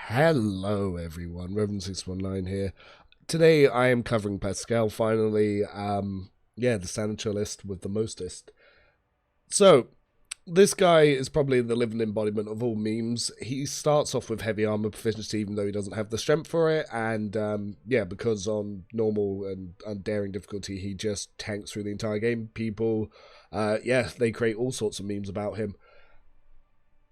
Hello everyone, Reverend619 here. Today I am covering Pascal finally, the Sancho list with the mostest. So, this guy is probably the living embodiment of all memes. He starts off with heavy armor proficiency even though he doesn't have the strength for it, and because on normal and daring difficulty he just tanks through the entire game. People, they create all sorts of memes about him.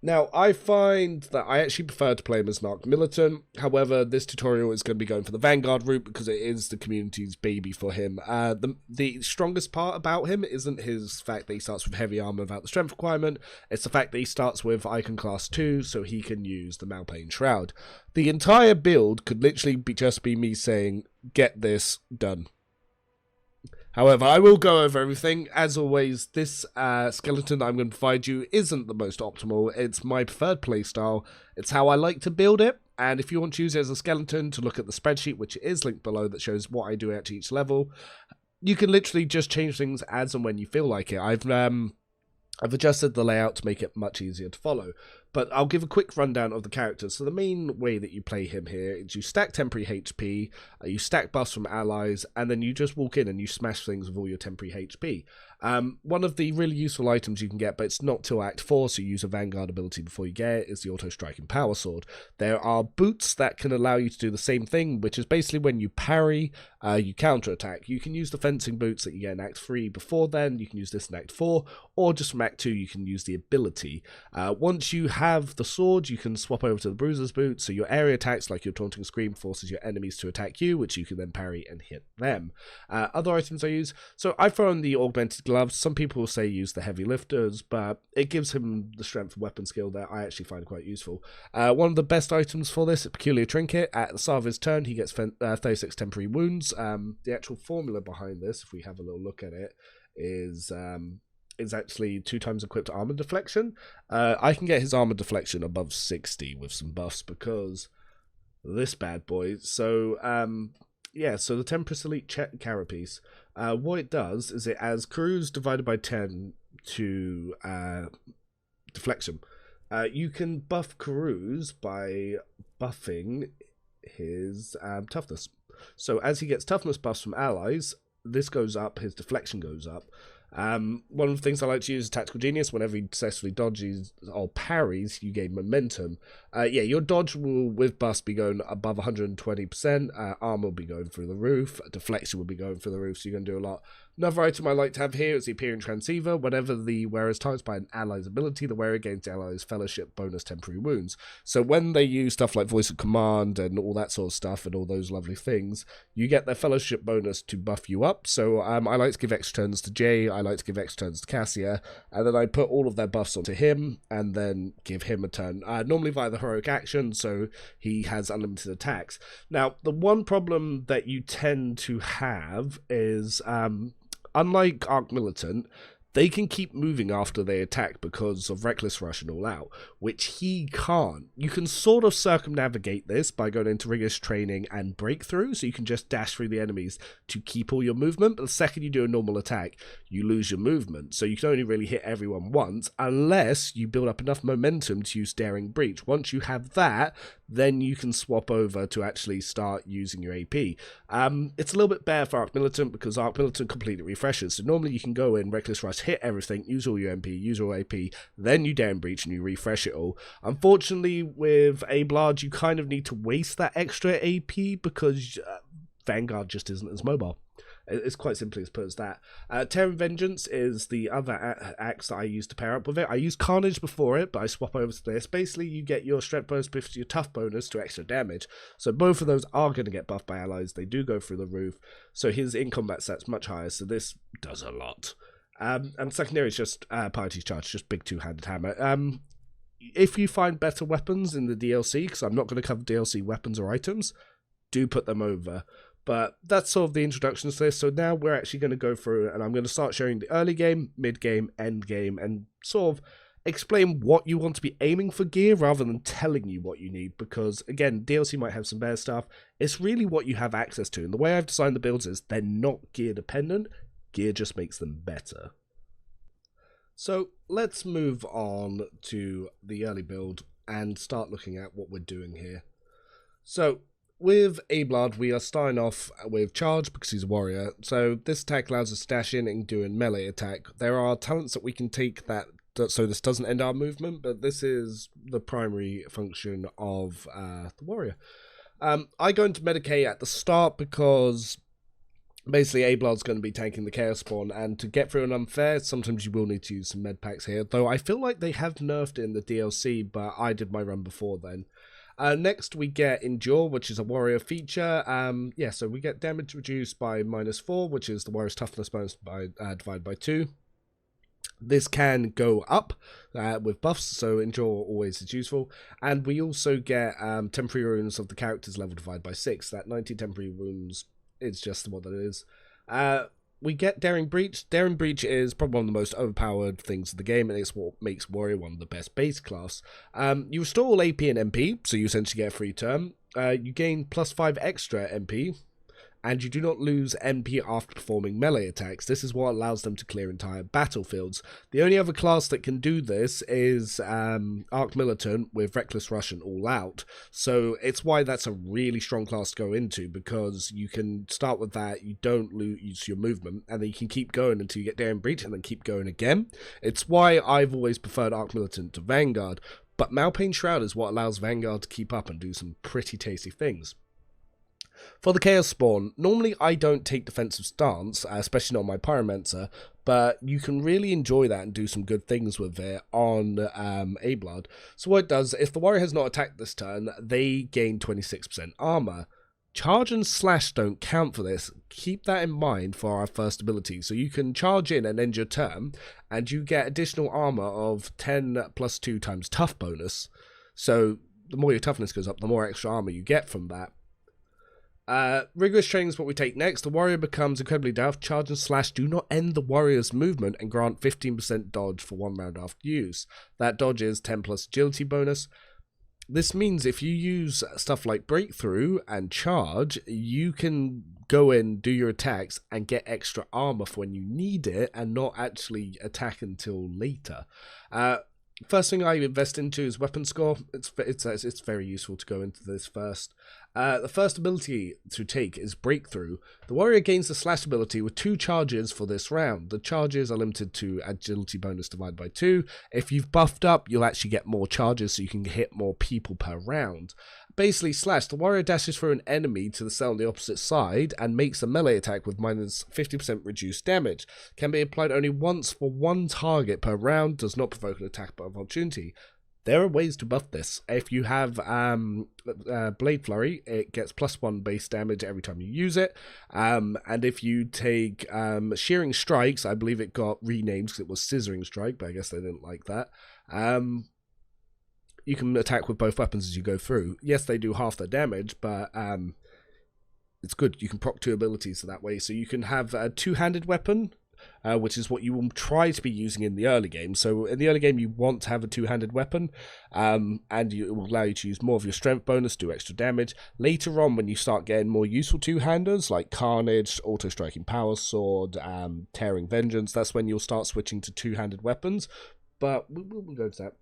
Now, I find that I actually prefer to play him as an Arc Militant. However, this tutorial is going to be going for the Vanguard route because it is the community's baby for him. The strongest part about him isn't his fact that he starts with heavy armor without the strength requirement. It's the fact that he starts with Icon Class 2, so he can use the Malplane Shroud. The entire build could literally just be me saying, get this done. However, I will go over everything. As always, this skeleton I'm going to provide you isn't the most optimal. It's my preferred playstyle. It's how I like to build it. And if you want to use it as a skeleton, to look at the spreadsheet, which is linked below, that shows what I do at each level, you can literally just change things as and when you feel like it. I've adjusted the layout to make it much easier to follow. But I'll give a quick rundown of the characters. So the main way that you play him here is you stack temporary HP, you stack buffs from allies, and then you just walk in and you smash things with all your temporary HP. One of the really useful items you can get, but it's not till Act 4, so you use a Vanguard ability before you get it, is the auto-striking power sword. There are boots that can allow you to do the same thing, which is basically when you parry, you counter-attack. You can use the fencing boots that you get in Act 3 before then, you can use this in Act 4, or just from Act 2 you can use the ability. Once you have the sword, you can swap over to the bruiser's boots, so your area attacks, like your taunting scream, forces your enemies to attack you, which you can then parry and hit them. Other items I use, so I've thrown the augmented gloves. Some people will say use the heavy lifters, but it gives him the strength weapon skill that I actually find quite useful. One of the best items for this is Peculiar Trinket. At the start of his turn, he gets 36 temporary wounds. The actual formula behind this, if we have a little look at it, is actually 2 times equipped armor deflection. I can get his armor deflection above 60 with some buffs because this bad boy. So so the Tempest Elite Carapace, what it does is it adds Cruise divided by 10 to deflection. You can buff Cruise by buffing his toughness. So as he gets toughness buffs from allies, this goes up, his deflection goes up. One of the things I like to use is Tactical Genius. Whenever he successfully dodges or parries, you gain momentum. Your dodge will, with bust, be going above 120%. Armor will be going through the roof. Deflection will be going through the roof, so you're going to do a lot. Another item I like to have here is the Appearing Transceiver. Whenever the wearer is targeted by an ally's ability, the wearer gains the ally's fellowship bonus temporary wounds. So when they use stuff like Voice of Command and all that sort of stuff and all those lovely things, you get their fellowship bonus to buff you up. So I like to give extra turns to Jay, I like to give extra turns to Cassia, and then I put all of their buffs onto him and then give him a turn. Normally via the heroic action, so he has unlimited attacks. Now, the one problem that you tend to have is unlike Arc Militant, they can keep moving after they attack because of Reckless Rush and All Out, which he can't. You can sort of circumnavigate this by going into Rigorous Training and Breakthrough, so you can just dash through the enemies to keep all your movement, but the second you do a normal attack, you lose your movement, so you can only really hit everyone once, unless you build up enough momentum to use Daring Breach. Once you have that, then you can swap over to actually start using your AP. It's a little bit better for Arc Militant because Arc Militant completely refreshes, so normally you can go in, Reckless Rush, hit everything, use all your MP, use all AP, then you Daring Breach and you refresh it all. Unfortunately, with Abelard, you kind of need to waste that extra AP because Vanguard just isn't as mobile. It's quite simply as put as that. Terran Vengeance is the other axe that I use to pair up with it. I use Carnage before it, but I swap over to this. Basically, you get your strength bonus plus your tough bonus to extra damage. So both of those are going to get buffed by allies. They do go through the roof. So his in-combat stat's much higher, so this does a lot. And secondary is just Piety's Charge, just big two-handed hammer. If you find better weapons in the DLC, because I'm not going to cover DLC weapons or items, do put them over. But that's sort of the introduction to this, so now we're actually going to go through and I'm going to start showing the early game, mid game, end game, and sort of explain what you want to be aiming for gear rather than telling you what you need, because again, DLC might have some better stuff. It's really what you have access to, and the way I've designed the builds is they're not gear dependent, gear just makes them better. So let's move on to the early build and start looking at what we're doing here. So, with Abelard, we are starting off with charge because he's a warrior. So this attack allows us to dash in and do a melee attack. There are talents that we can take that so this doesn't end our movement, but this is the primary function of the warrior. I go into Medicae at the start because basically Abelard's going to be tanking the Chaos Spawn, and to get through an unfair, sometimes you will need to use some med packs here, though I feel like they have nerfed it in the DLC, but I did my run before then. Next we get Endure, which is a warrior feature. So we get damage reduced by -4, which is the warrior's toughness bonus by divided by 2. This can go up with buffs, so Endure always is useful. And we also get temporary wounds of the character's level divided by 6. That 90 temporary wounds is just what it is. We get Daring Breach. Daring Breach is probably one of the most overpowered things in the game, and it's what makes Warrior one of the best base class. You restore all AP and MP, so you essentially get a free turn. You gain +5 extra MP, and you do not lose MP after performing melee attacks. This is what allows them to clear entire battlefields. The only other class that can do this is Arc Militant with Reckless Rush and All Out. So it's why that's a really strong class to go into, because you can start with that, you don't lose your movement, and then you can keep going until you get Daring Breach and then keep going again. It's why I've always preferred Arc Militant to Vanguard, but Malpain Shroud is what allows Vanguard to keep up and do some pretty tasty things. For the Chaos Spawn, normally I don't take defensive stance, especially not my Pyromancer, but you can really enjoy that and do some good things with it on Abelard. So what it does, if the warrior has not attacked this turn, they gain 26% armor. Charge and slash don't count for this. Keep that in mind for our first ability. So you can charge in and end your turn, and you get additional armor of 10 + 2 times tough bonus. So the more your toughness goes up, the more extra armor you get from that. Rigorous training is what we take next. The warrior becomes incredibly daft. Charge and slash do not end the warrior's movement and grant 15% dodge for 1 round after use. That dodge is 10 plus agility bonus. This means if you use stuff like breakthrough and charge, you can go in, do your attacks, and get extra armor for when you need it, and not actually attack until later. First thing I invest into is weapon score. It's very useful to go into this first. The first ability to take is Breakthrough. The warrior gains the slash ability with 2 charges for this round. The charges are limited to agility bonus divided by 2. If you've buffed up, you'll actually get more charges so you can hit more people per round. Basically, slash, the warrior dashes through an enemy to the cell on the opposite side and makes a melee attack with -50% reduced damage. Can be applied only once for 1 target per round, does not provoke an attack of opportunity. There are ways to buff this. If you have Blade Flurry, it gets +1 base damage every time you use it. And if you take Shearing Strikes, I believe it got renamed because it was Scissoring Strike, but I guess they didn't like that. You can attack with both weapons as you go through. Yes, they do half their damage, but it's good. You can proc 2 abilities that way. So you can have a 2-handed weapon, which is what you will try to be using in the early game. So in the early game, you want to have a 2-handed weapon, and it will allow you to use more of your strength bonus, do extra damage. Later on, when you start getting more useful 2-handers, like Carnage, Auto-Striking Power Sword, Tearing Vengeance, that's when you'll start switching to 2-handed weapons. But we'll go to that.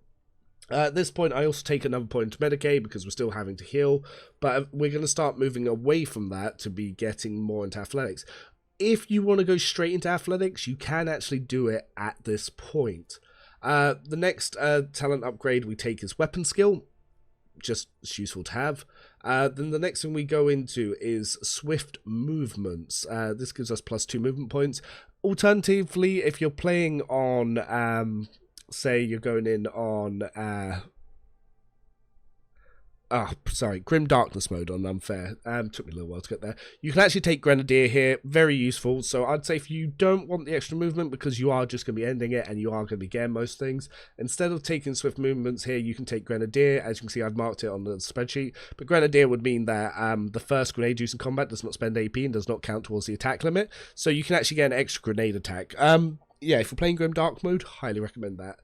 At this point, I also take another point to Medicae because we're still having to heal, but we're going to start moving away from that to be getting more into athletics. If you want to go straight into athletics, you can actually do it at this point. The next talent upgrade we take is weapon skill, just it's useful to have. Then the next thing we go into is swift movements. This gives us +2 movement points. Alternatively, if you're playing on... say you're going in on Grim Darkness mode on Unfair. Took me a little while to get there. You can actually take Grenadier here, very useful. So I'd say if you don't want the extra movement because you are just going to be ending it and you are going to be getting most things, instead of taking swift movements here, you can take Grenadier. As you can see, I've marked it on the spreadsheet, but Grenadier would mean that the first grenade used in combat does not spend AP and does not count towards the attack limit, so you can actually get an extra grenade attack. Yeah, if you're playing Grim Dark mode, highly recommend that.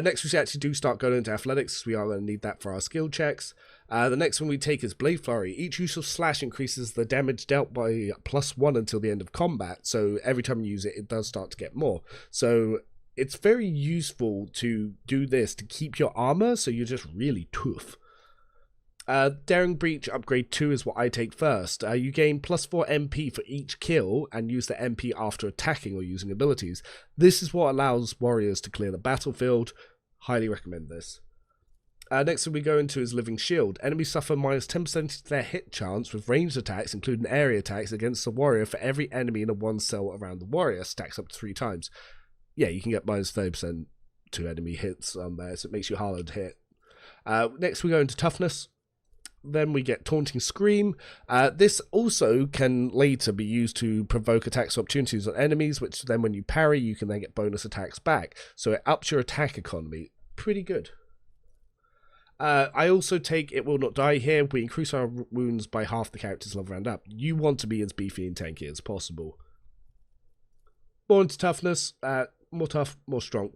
Next, we actually do start going into athletics. We are going to need that for our skill checks. The next one we take is Blade Flurry. Each use of slash increases the damage dealt by +1 until the end of combat. So every time you use it, it does start to get more. So it's very useful to do this to keep your armor, so you're just really tough. Daring Breach Upgrade 2 is what I take first. You gain +4 MP for each kill and use the MP after attacking or using abilities. This is what allows warriors to clear the battlefield. Highly recommend this. Next thing we go into is Living Shield. Enemies suffer -10% of their hit chance with ranged attacks, including area attacks, against the warrior for every enemy in a 1 cell around the warrior. Stacks up to 3 times. Yeah, you can get -30% to enemy hits on there, so it makes you harder to hit. Next we go into Toughness. Then we get Taunting Scream. This also can later be used to provoke attacks opportunities on enemies, which then when you parry, you can then get bonus attacks back. So it ups your attack economy. Pretty good. I also take It Will Not Die here. We increase our wounds by half the character's level round up. You want to be as beefy and tanky as possible. More into Toughness. More tough, more strong.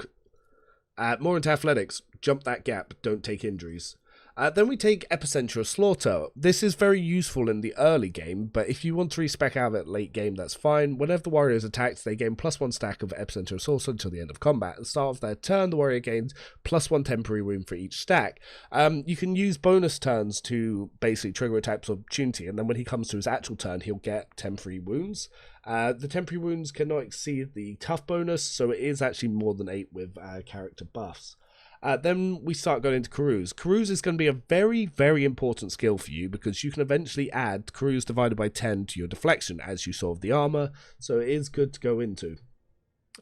More into Athletics. Jump that gap. Don't take injuries. Then we take Epicenter of Slaughter. This is very useful in the early game, but if you want to respec out of it late game, that's fine. Whenever the warrior is attacked, they gain +1 stack of Epicenter of Slaughter until the end of combat. At the start of their turn, the warrior gains +1 temporary wound for each stack. You can use bonus turns to basically trigger attacks of opportunity, and then when he comes to his actual turn, he'll get temporary wounds. The temporary wounds cannot exceed the tough bonus, so it is actually more than 8 with character buffs. Then we start going into Carouse. Carouse is going to be a very, very important skill for you because you can eventually add Carouse divided by 10 to your deflection as you saw with the armor, so it is good to go into.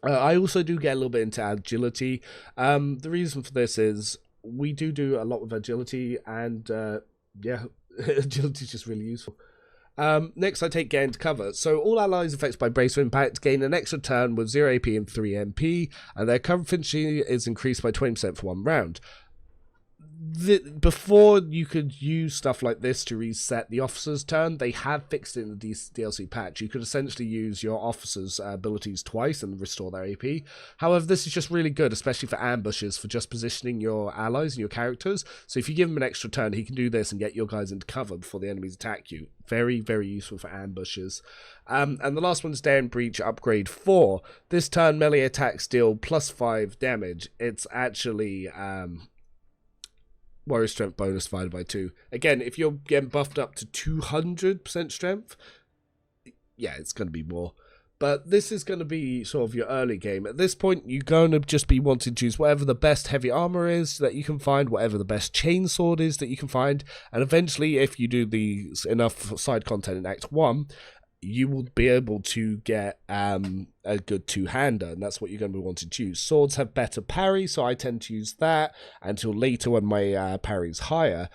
I also do get a little bit into agility. The reason for this is we do a lot with agility, and yeah, agility is just really useful. Next, I take Get Into Cover. So all allies affected by Brace of Impact gain an extra turn with 0 AP and 3 MP, and their cover efficiency is increased by 20% for 1 round. Before you could use stuff like this to reset the officer's turn, they have fixed it in the DLC patch. You could essentially use your officer's abilities twice and restore their AP. However, this is just really good, especially for ambushes, for just positioning your allies and your characters. So if you give him an extra turn, he can do this and get your guys into cover before the enemies attack you. Very, very useful for ambushes. And the last one is Daring Breach Upgrade 4. This turn, melee attacks deal +5 damage. It's actually warrior strength bonus divided by 2. Again, if you're getting buffed up to 200% strength, yeah, it's going to be more. But this is going to be sort of your early game. At this point, you're going to just be wanting to choose whatever the best heavy armor is that you can find, whatever the best chainsword is that you can find, and eventually, if you do enough side content in Act 1, you will be able to get a good two-hander, and that's what you're going to be wanting to use. Swords have better parry, so I tend to use that until later when my parry's higher.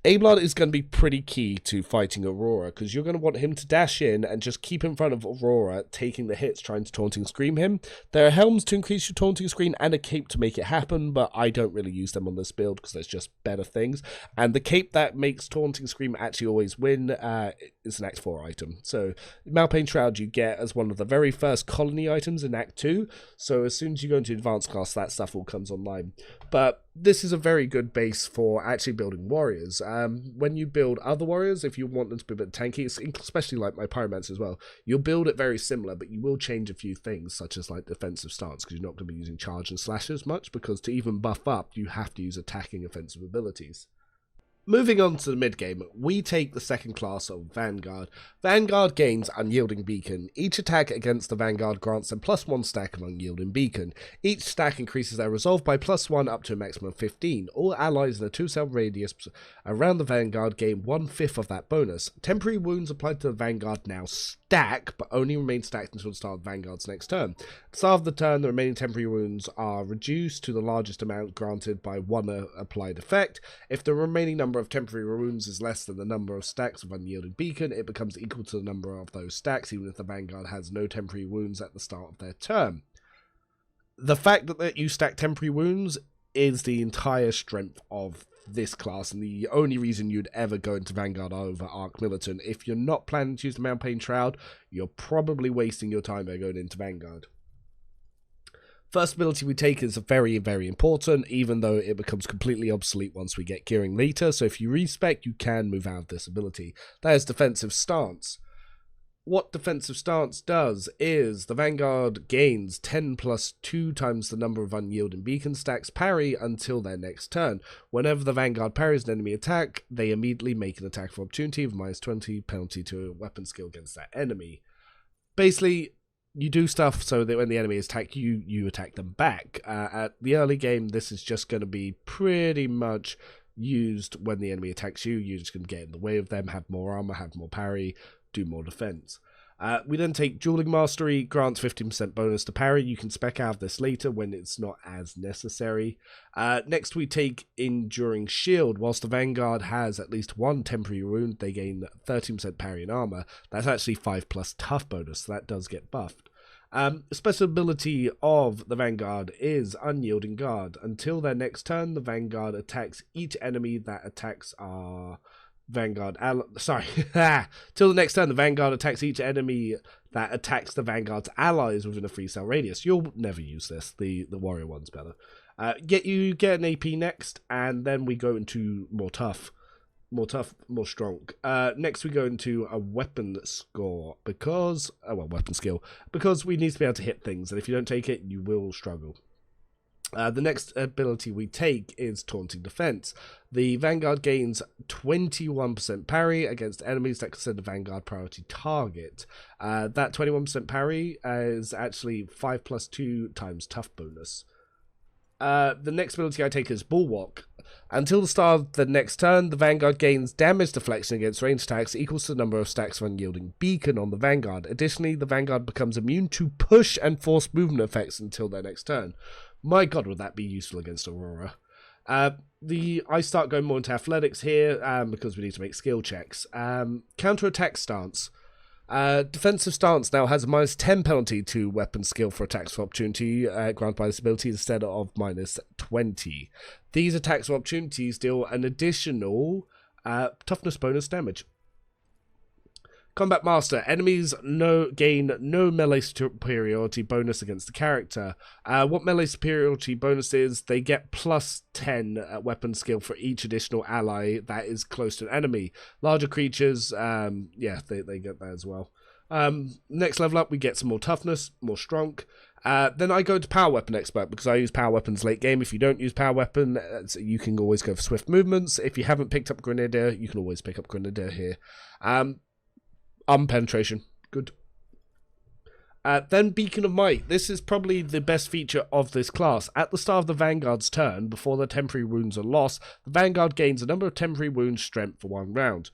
Abelard is going to be pretty key to fighting Aurora, because you're going to want him to dash in and just keep in front of Aurora, taking the hits, trying to Taunting Scream him. There are helms to increase your Taunting Scream and a cape to make it happen, but I don't really use them on this build because there's just better things. And the cape that makes Taunting Scream actually always win is an Act 4 item. So Malpain Shroud you get as one of the very first colony items in Act 2, so as soon as you go into Advanced class, that stuff all comes online. But this is a very good base for actually building warriors. When you build other warriors, if you want them to be a bit tanky, especially like my pyromancer as well, you'll build it very similar, but you will change a few things, such as like defensive stance, because you're not going to be using charge and slash as much, because to even buff up, you have to use attacking offensive abilities. Moving on to the mid-game, we take the second class of Vanguard. Vanguard gains Unyielding Beacon. Each attack against the Vanguard grants them +1 stack of Unyielding Beacon. Each stack increases their resolve by +1 up to a maximum of 15. All allies in a 2-cell radius around the Vanguard gain 1/5 of that bonus. Temporary wounds applied to the Vanguard now stack, but only remain stacked until the start of Vanguard's next turn. At the start of the turn, the remaining temporary wounds are reduced to the largest amount granted by one applied effect. If the remaining number of temporary wounds is less than the number of stacks of Unyielding Beacon, it becomes equal to the number of those stacks, even if the Vanguard has no temporary wounds at the start of their turn. The fact that you stack temporary wounds is the entire strength of this class, and the only reason you'd ever go into Vanguard over Arc Militant. If you're not planning to use the Malpain Shroud, you're probably wasting your time by going into Vanguard. First ability we take is very, very important, even though it becomes completely obsolete once we get gearing later, so if you respec, you can move out of this ability. That is Defensive Stance. what defensive stance does is the vanguard gains 10 plus 2 times the number of unyielding beacon stacks parry until their next turn. Whenever the vanguard parries an enemy attack, they immediately make an attack for opportunity with minus 20 penalty to a weapon skill against that enemy. Basically, you do stuff so that when the enemy attack you, you attack them back. At the early game, this is just going to be pretty much used when the enemy attacks you. You're just going to get in the way of them, have more armor, have more parry, do more defense. We then take Dueling Mastery, grants 15% bonus to parry. You can spec out this later when it's not as necessary. Next we take Enduring Shield. Whilst the Vanguard has at least one temporary wound, they gain 13% parry and armor. That's actually 5 plus tough bonus, so that does get buffed. Special ability of the Vanguard is Unyielding Guard. Until their next turn, the Vanguard attacks each enemy that attacks our Vanguard till the next turn, the Vanguard attacks each enemy that attacks the Vanguard's allies within a 3-cell radius. You'll never use this. The warrior one's better. You get an AP next, and then we go into more strong. Next we go into a weapon score because weapon skill, because we need to be able to hit things, and if you don't take it, you will struggle. The next ability we take is Taunting Defense. The Vanguard gains 21% parry against enemies that consider Vanguard priority target. That 21% parry is actually 5 plus 2 times tough bonus. The next ability I take is Bulwark. Until the start of the next turn, the Vanguard gains damage deflection against ranged attacks equals to the number of stacks of unyielding beacon on the Vanguard. Additionally, the Vanguard becomes immune to push and force movement effects until their next turn. My god, would that be useful against Aurora. I start going more into athletics here because we need to make skill checks. Counter-attack stance. Defensive stance now has a minus 10 penalty to weapon skill for attacks for opportunity granted by this ability instead of minus 20. These attacks for opportunities deal an additional toughness bonus damage. Combat Master. Enemies gain no melee superiority bonus against the character. What melee superiority bonus is, they get plus 10 weapon skill for each additional ally that is close to an enemy. Larger creatures, they get that as well. Next level up, we get some more toughness, more strong. Then I go to Power Weapon Expert because I use Power Weapons late game. If you don't use Power Weapon, you can always go for Swift Movements. If you haven't picked up Grenadier, you can always pick up Grenadier here. Penetration. Good. Then Beacon of Might. This is probably the best feature of this class. At the start of the Vanguard's turn, before the temporary wounds are lost, the Vanguard gains a number of temporary wounds strength for 1 round.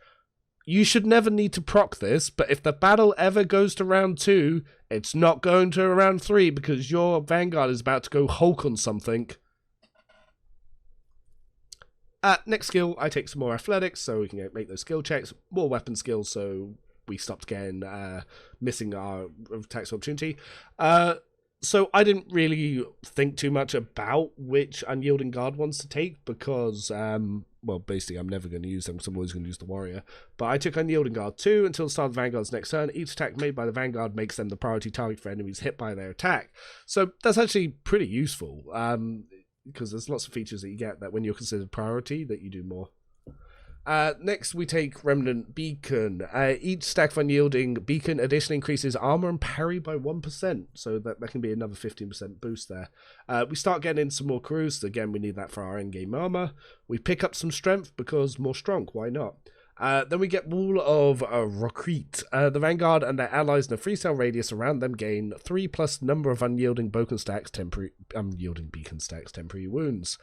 You should never need to proc this, but if the battle ever goes to round 2, it's not going to round 3 because your Vanguard is about to go Hulk on something. Next skill, I take some more athletics so we can make those skill checks. More weapon skills so we stopped getting missing our attacks opportunity. So I didn't really think too much about which Unyielding Guard ones to take because, basically I'm never going to use them because I'm always going to use the Warrior. But I took Unyielding Guard 2 until the start of the Vanguard's next turn. Each attack made by the Vanguard makes them the priority target for enemies hit by their attack. So that's actually pretty useful because there's lots of features that you get that when you're considered priority that you do more. Next, we take Remnant Beacon. Each stack of Unyielding Beacon additionally increases armor and parry by 1%, so that can be another 15% boost there. We start getting in some more crews. Again, we need that for our endgame armor. We pick up some strength because more strong, why not? Then we get Wall of Recruit. The Vanguard and their allies in a 3-cell radius around them gain 3 plus number of unyielding beacon stacks, temporary wounds.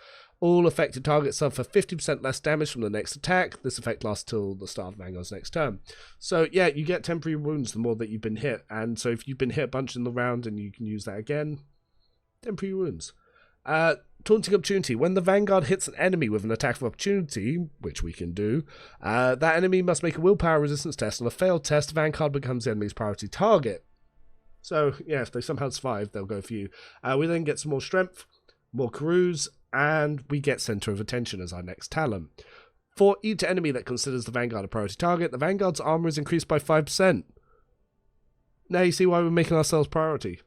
All affected targets suffer 50% less damage from the next attack. This effect lasts till the start of Vanguard's next turn. So yeah, you get temporary wounds the more that you've been hit. And so if you've been hit a bunch in the round and you can use that again, temporary wounds. Taunting Opportunity. When the Vanguard hits an enemy with an attack of opportunity, which we can do, that enemy must make a willpower resistance test. On a failed test, the Vanguard becomes the enemy's priority target. So yeah, if they somehow survive, they'll go for you. We then get some more strength, more crews, and we get Center of Attention as our next talent. For each enemy that considers the Vanguard a priority target, the Vanguard's armor is increased by 5%. Now you see why we're making ourselves priority.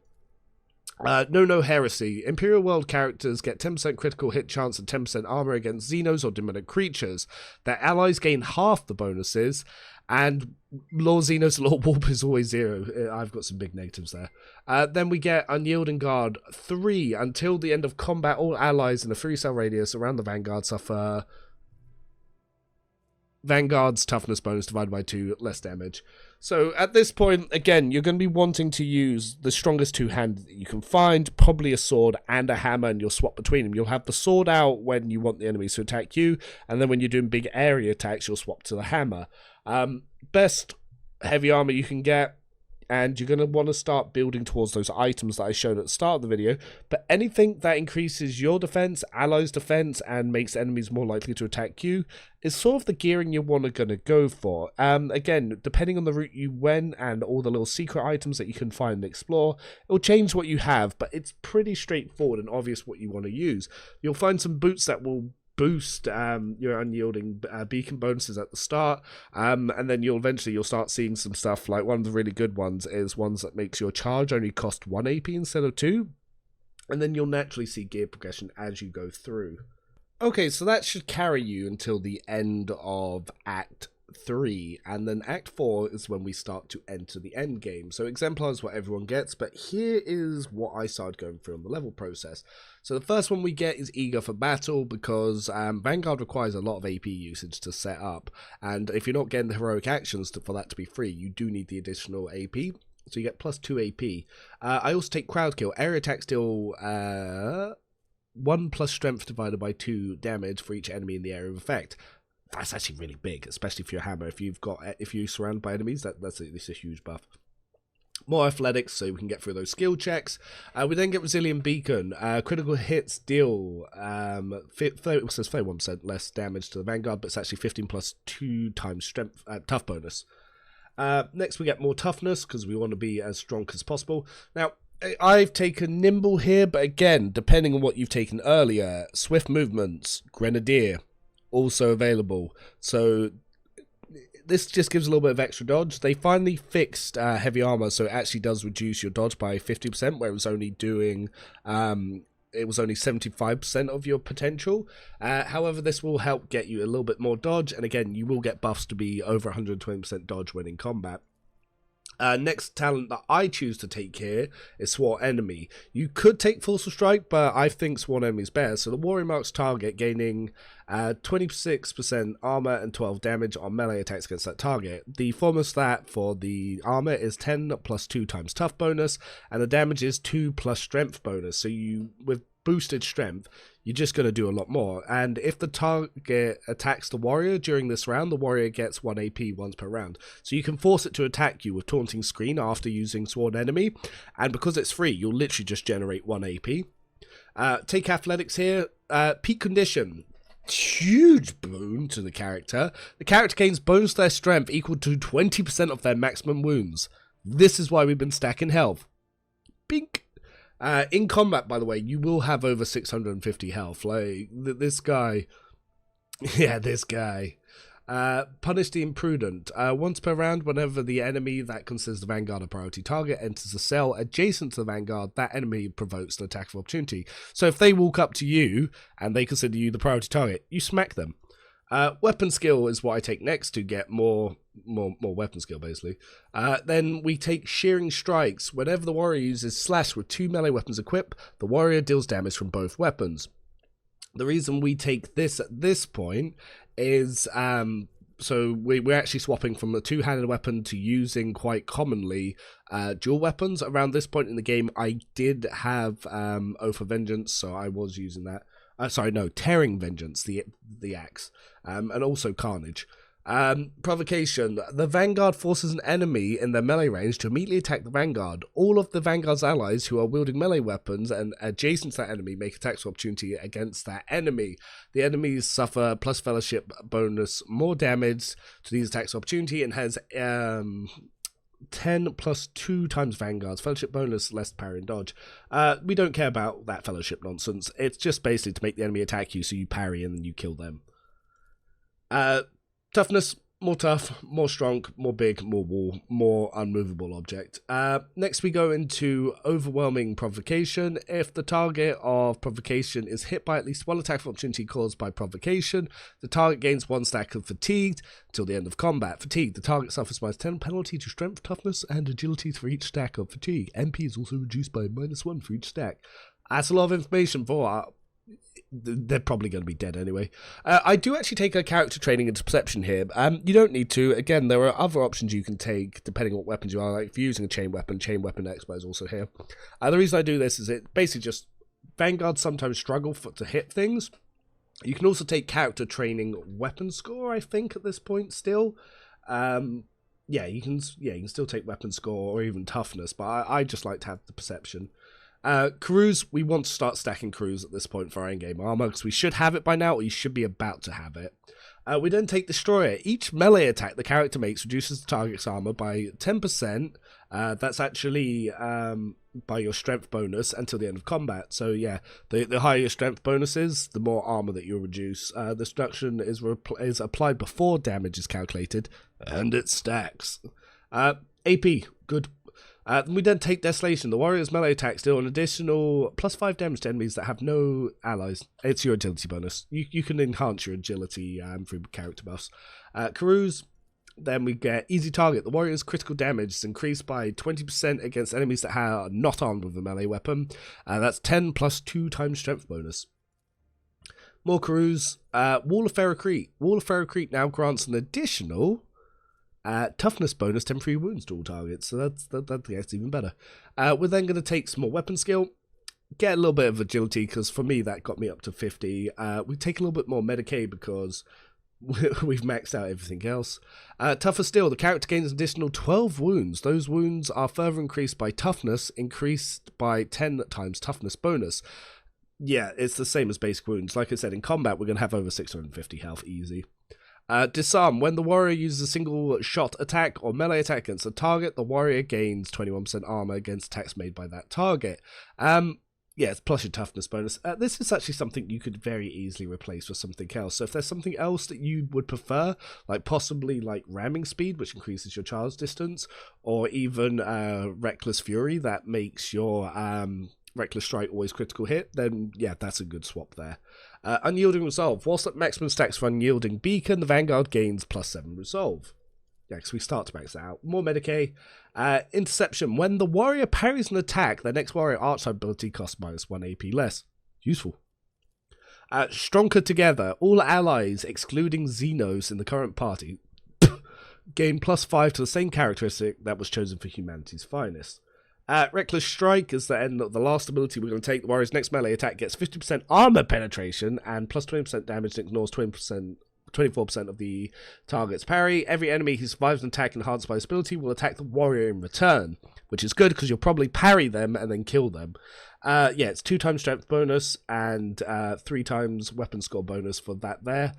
No Heresy. Imperial World characters get 10% critical hit chance and 10% armor against Xenos or demonic creatures. Their allies gain half the bonuses, and Lord Xenos Lord Warp is always 0. I've got some big negatives there. Then we get Unyielding Guard 3. Until the end of combat, all allies in a 3-cell radius around the Vanguard suffer Vanguard's toughness bonus divided by 2, less damage. So at this point, again, you're going to be wanting to use the strongest two hands that you can find, probably a sword and a hammer, and you'll swap between them. You'll have the sword out when you want the enemies to attack you, and then when you're doing big area attacks, you'll swap to the hammer. Best heavy armor you can get, and you're going to want to start building towards those items that I showed at the start of the video. But anything that increases your defense, allies' defense, and makes enemies more likely to attack you is sort of the gearing you're going to go for. Again, depending on the route you went and all the little secret items that you can find and explore, it'll change what you have, but it's pretty straightforward and obvious what you want to use. You'll find some boots that will boost your unyielding beacon bonuses at the start, and then you'll start seeing some stuff like one of the really good ones is ones that makes your charge only cost 1 AP instead of 2, and then you'll naturally see gear progression as you go through. Okay, so that should carry you until the end of Act 3, and then Act 4 is when we start to enter the end game. So exemplar is what everyone gets, but here is what I started going through on the level process. So the first one we get is Eager for Battle, because Vanguard requires a lot of AP usage to set up, and if you're not getting the heroic actions for that to be free, you do need the additional AP. So you get plus 2 AP. I also take Crowd Kill. Area attacks deal 1 plus strength divided by 2 damage for each enemy in the area of effect. That's actually really big, especially for your hammer. If you're surrounded by enemies, that's a huge buff. More athletics, so we can get through those skill checks. We then get Resilient Beacon. Critical hits deal it says 31% less damage to the Vanguard, but it's actually 15 plus 2 times strength tough bonus. Next, we get more toughness because we want to be as strong as possible. Now, I've taken Nimble here, but again, depending on what you've taken earlier, Swift Movements, Grenadier, also available. So this just gives a little bit of extra dodge. They finally fixed heavy armor, so it actually does reduce your dodge by 50%, where it was only doing it was only 75% of your potential. However, this will help get you a little bit more dodge, and again, you will get buffs to be over 120% dodge when in combat. Next talent that I choose to take here is Sworn Enemy. You could take Forceful Strike, but I think Sworn Enemy is better. So the warrior marks target, gaining 26% armor and 12 damage on melee attacks against that target. The formula stat for the armor is 10 plus 2 times tough bonus, and the damage is 2 plus strength bonus. So you, with boosted strength, you're just going to do a lot more. And if the target attacks the warrior during this round, the warrior gets 1 AP once per round. So you can force it to attack you with Taunting Screen after using Sworn Enemy, and because it's free, you'll literally just generate 1 AP. Take Athletics here. Peak Condition. Huge boon to the character. The character gains bonus to their strength equal to 20% of their maximum wounds. This is why we've been stacking health. Bink. In combat, by the way, you will have over 650 health. Like, this guy. Yeah, this guy. Punish the Imprudent. Once per round, whenever the enemy that considers the Vanguard a priority target enters a cell adjacent to the Vanguard, that enemy provokes an attack of opportunity. So if they walk up to you and they consider you the priority target, you smack them. Weapon skill is what I take next to get more weapon skill, basically. Then we take Shearing Strikes. Whenever the warrior uses Slash with 2 melee weapons equipped, the warrior deals damage from both weapons. The reason we take this at this point is so we're actually swapping from a two-handed weapon to using quite commonly dual weapons. Around this point in the game, I did have Oath of Vengeance, so I was using that. Tearing Vengeance, the axe, and also Carnage. Provocation. The Vanguard forces an enemy in their melee range to immediately attack the Vanguard. All of the Vanguard's allies who are wielding melee weapons and adjacent to that enemy make attacks of opportunity against that enemy. The enemies suffer plus fellowship bonus more damage to these attacks of opportunity and has 10 plus 2 times Vanguard's fellowship bonus, less parry and dodge. We don't care about that fellowship nonsense. It's just basically to make the enemy attack you so you parry and then you kill them. Toughness, more tough, more strong, more big, more wall, more unmovable object. Next we go into overwhelming provocation. If the target of provocation is hit by at least one attack of opportunity caused by provocation, the target gains 1 stack of fatigued till the end of combat. Fatigue, the target suffers -10 penalty to strength, toughness, and agility for each stack of fatigue. MP is also reduced by -1 for each stack. That's a lot of information for they're probably going to be dead anyway. I do actually take a character training into perception here. You don't need to. Again, there are other options you can take depending on what weapons you are. Like if you're using a chain weapon expert is also here. The reason I do this is it basically just vanguards sometimes struggle to hit things. You can also take character training weapon score, I think, at this point still. Yeah, you can still take weapon score or even toughness, but I just like to have the perception. Crews, we want to start stacking crews at this point for our in-game armor, because we should have it by now, or you should be about to have it. We then take Destroyer. Each melee attack the character makes reduces the target's armor by 10%. That's actually by your strength bonus until the end of combat. So yeah, the higher your strength bonus is, the more armor that you'll reduce. This reduction is applied before damage is calculated, and it stacks. AP, good. We then take Desolation. The warrior's melee attacks deal an additional +5 damage to enemies that have no allies. It's your agility bonus. You can enhance your agility through character buffs. Carews, then we get Easy Target. The warrior's critical damage is increased by 20% against enemies that are not armed with a melee weapon. That's 10 plus 2 times strength bonus. More Carews. Wall of Ferrocrete. Wall of Ferrocrete now grants an additional toughness bonus, temporary wounds to all targets, so that's even better. We're then going to take some more weapon skill, get a little bit of agility, because for me that got me up to 50. We take a little bit more Medicaid because we've maxed out everything else. Tougher Steel, the character gains an additional 12 wounds. Those wounds are further increased by toughness, increased by 10 times toughness bonus. Yeah, it's the same as basic wounds. Like I said, in combat we're going to have over 650 health easy. Disarm. When the warrior uses a single shot attack or melee attack against a target, the warrior gains 21% armor against attacks made by that target. Yeah, it's plus your toughness bonus. This is actually something you could very easily replace with something else. So if there's something else that you would prefer, like possibly like ramming speed, which increases your charge distance, or even reckless fury that makes your reckless strike always critical hit, then yeah, that's a good swap there. Unyielding Resolve. Whilst at maximum stacks for Unyielding Beacon, the Vanguard gains +7 Resolve. Yeah, because we start to max that out. More Medicaid. Interception. When the warrior parries an attack, their next warrior archetype ability costs -1 AP less. Useful. Stronger Together. All allies, excluding Xenos in the current party, gain +5 to the same characteristic that was chosen for humanity's finest. Reckless Strike is the last ability we're going to take. The warrior's next melee attack gets 50% armor penetration and +20% damage and ignores 24% of the target's parry. Every enemy who survives an attack enhanced by this ability will attack the warrior in return, which is good because you'll probably parry them and then kill them. Yeah, it's 2 times strength bonus and 3 times weapon score bonus for that there.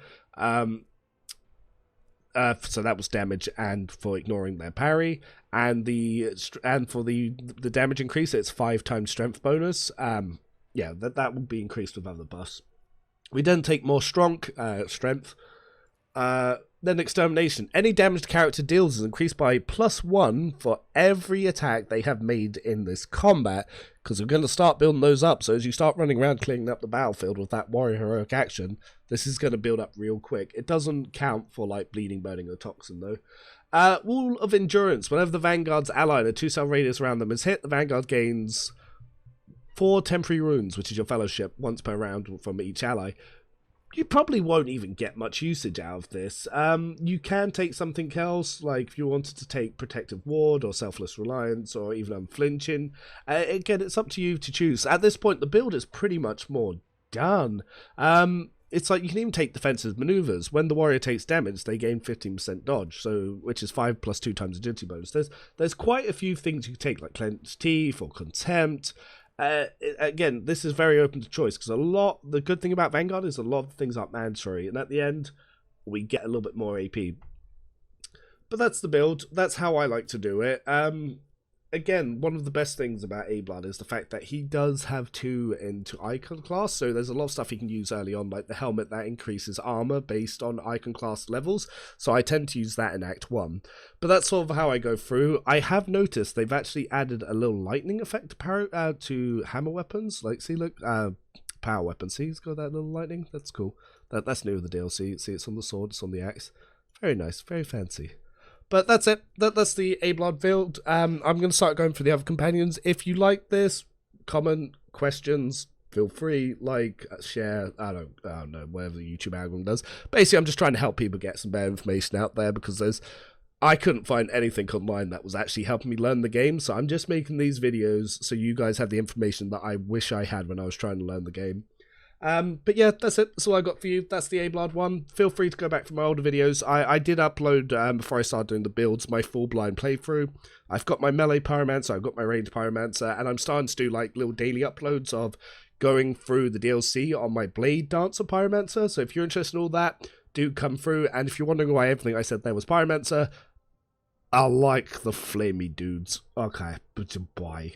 So that was damage and for ignoring their parry, and for the damage increase, it's 5 times strength bonus. Yeah, that will be increased with other buffs. We then take more strength. Then Extermination. Any damage the character deals is increased by +1 for every attack they have made in this combat, because we're going to start building those up. So as you start running around cleaning up the battlefield with that warrior heroic action, this is going to build up real quick. It doesn't count for like bleeding, burning, or toxin though. Wall of Endurance. Whenever the Vanguard's ally in a 2-cell radius around them is hit, the Vanguard gains 4 temporary wounds, which is your fellowship, once per round from each ally. You probably won't even get much usage out of this. You can take something else, like if you wanted to take Protective Ward or Selfless Reliance or even Unflinching. Again, it's up to you to choose. At this point, the build is pretty much more done. It's like you can even take Defensive Maneuvers. When the warrior takes damage, they gain 15% dodge, so which is 5 plus 2 times agility bonus. There's quite a few things you can take, like Clenched Teeth or Contempt. Again, this is very open to choice, because the good thing about Vanguard is a lot of things aren't mandatory, and at the end we get a little bit more AP. But that's the build. That's how I like to do it. again, one of the best things about Abelard is the fact that he does have 2 into icon class, so there's a lot of stuff he can use early on, like the helmet that increases armor based on icon class levels, so I tend to use that in Act 1. But that's sort of how I go through. I have noticed they've actually added a little lightning effect to hammer weapons, like, see, look, power weapon, see, it's got that little lightning, that's cool. That's new in the DLC, see, it's on the sword, it's on the axe. Very nice, very fancy. But that's it. That's the Abelard build. I'm going to start going for the other companions. If you like this, comment, questions, feel free, like, share, I don't know, whatever the YouTube algorithm does. Basically, I'm just trying to help people get some better information out there because I couldn't find anything online that was actually helping me learn the game, so I'm just making these videos so you guys have the information that I wish I had when I was trying to learn the game. But yeah, that's it. That's all I got for you. That's the Abelard one. Feel free to go back for my older videos. I did upload, before I started doing the builds, my full blind playthrough. I've got my melee pyromancer, I've got my range pyromancer, and I'm starting to do like little daily uploads of going through the DLC on my blade dancer pyromancer. So if you're interested in all that, do come through. And if you're wondering why everything I said there was pyromancer, I like the flamey dudes. Okay, but bye.